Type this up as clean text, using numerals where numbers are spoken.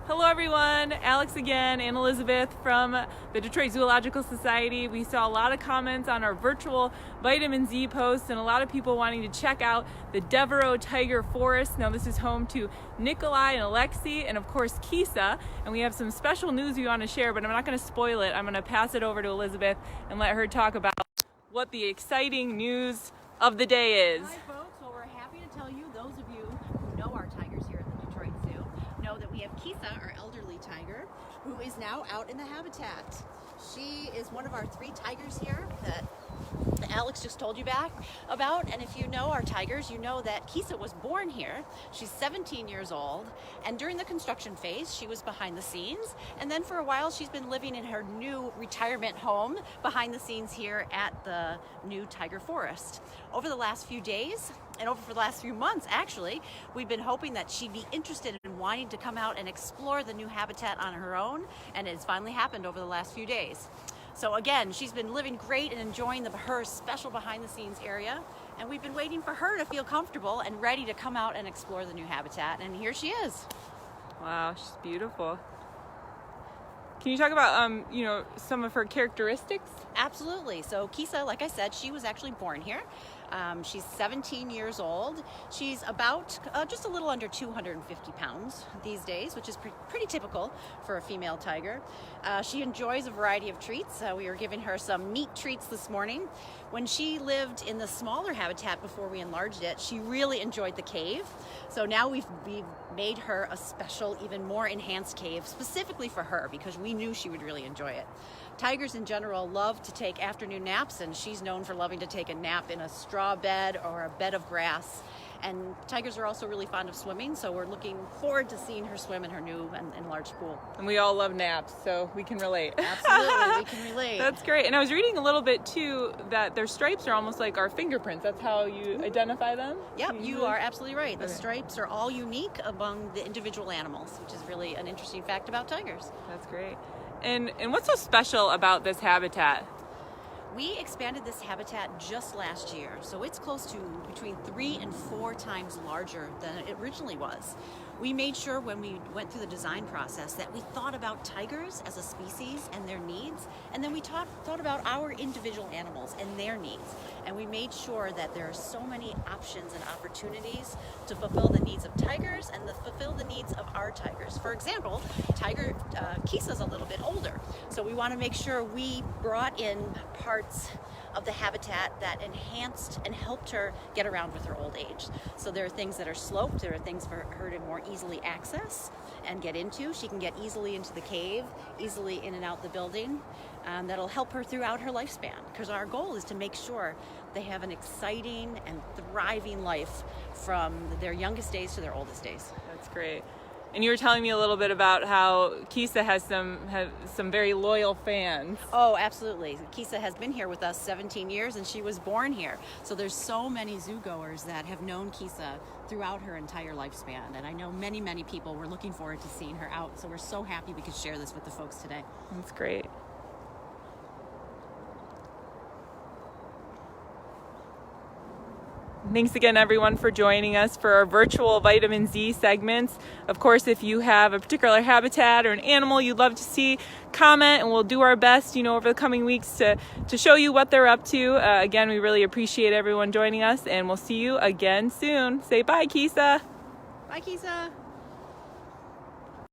Hello everyone, Alex again and Elizabeth from the Detroit Zoological Society. We saw a lot of comments on our virtual vitamin Z posts and a lot of people wanting to check out the Devereaux Tiger Forest. Now this is home to Nikolai and Alexi and of course Kisa, and we have some special news we want to share, but I'm not going to spoil it. I'm going to pass it over to Elizabeth and let her talk about what the exciting news of the day is. Hi folks, well we're happy to tell you, those of you who know our tigers here at the Detroit Zoo, know that we have Kisa, our elderly tiger, who is now out in the habitat. She is one of our 3 tigers here that Alex just told you about, and if you know our tigers, you know that Kisa was born here. She's 17 years old, and during the construction phase, she was behind the scenes, and then for a while, she's been living in her new retirement home behind the scenes here at the new Tiger Forest. Over the last few days, and over for the last few months, actually, we've been hoping that she'd be interested in wanting to come out and explore the new habitat on her own, and it's finally happened over the last few days. So again, she's been living great and enjoying her special behind-the-scenes area, and we've been waiting for her to feel comfortable and ready to come out and explore the new habitat, and here she is. Wow, she's beautiful. Can you talk about, some of her characteristics? Absolutely. So Kisa, like I said, she was actually born here. She's 17 years old. She's about just a little under 250 pounds these days, which is pretty typical for a female tiger. She enjoys a variety of treats. We were giving her some meat treats this morning. When she lived in the smaller habitat before we enlarged it, she really enjoyed the cave. So now we've made her a special, even more enhanced cave specifically for her because we knew she would really enjoy it. Tigers in general love to take afternoon naps, and she's known for loving to take a nap in a straw bed or a bed of grass. And tigers are also really fond of swimming, so we're looking forward to seeing her swim in her new and enlarged pool. And we all love naps, so we can relate. Absolutely, we can relate. That's great. And I was reading a little bit too that their stripes are almost like our fingerprints. That's how you identify them? Yep, you are absolutely right. The stripes are all unique among the individual animals, which is really an interesting fact about tigers. That's great. And what's so special about this habitat? We expanded this habitat just last year, so it's close to between 3 and 4 times larger than it originally was. We made sure when we went through the design process that we thought about tigers as a species and their needs, and then we thought about our individual animals and their needs. And we made sure that there are so many options and opportunities to fulfill the needs of tigers and to fulfill the needs of our tigers. For example, Kisa's a little bit older, so we want to make sure we brought in parts of the habitat that enhanced and helped her get around with her old age. So there are things that are sloped, there are things for her to more easily access and get into. She can get easily into the cave, easily in and out the building. That'll help her throughout her lifespan, because our goal is to make sure they have an exciting and thriving life from their youngest days to their oldest days. That's great. And you were telling me a little bit about how Kisa has some very loyal fans. Oh, absolutely. Kisa has been here with us 17 years, and she was born here. So there's so many zoo goers that have known Kisa throughout her entire lifespan. And I know many, many people were looking forward to seeing her out. So we're so happy we could share this with the folks today. That's great. Thanks again, everyone, for joining us for our virtual Vitamin Z segments. Of course, if you have a particular habitat or an animal you'd love to see, comment, and we'll do our best, over the coming weeks to show you what they're up to. Again, we really appreciate everyone joining us, and we'll see you again soon. Say bye, Kisa. Bye, Kisa.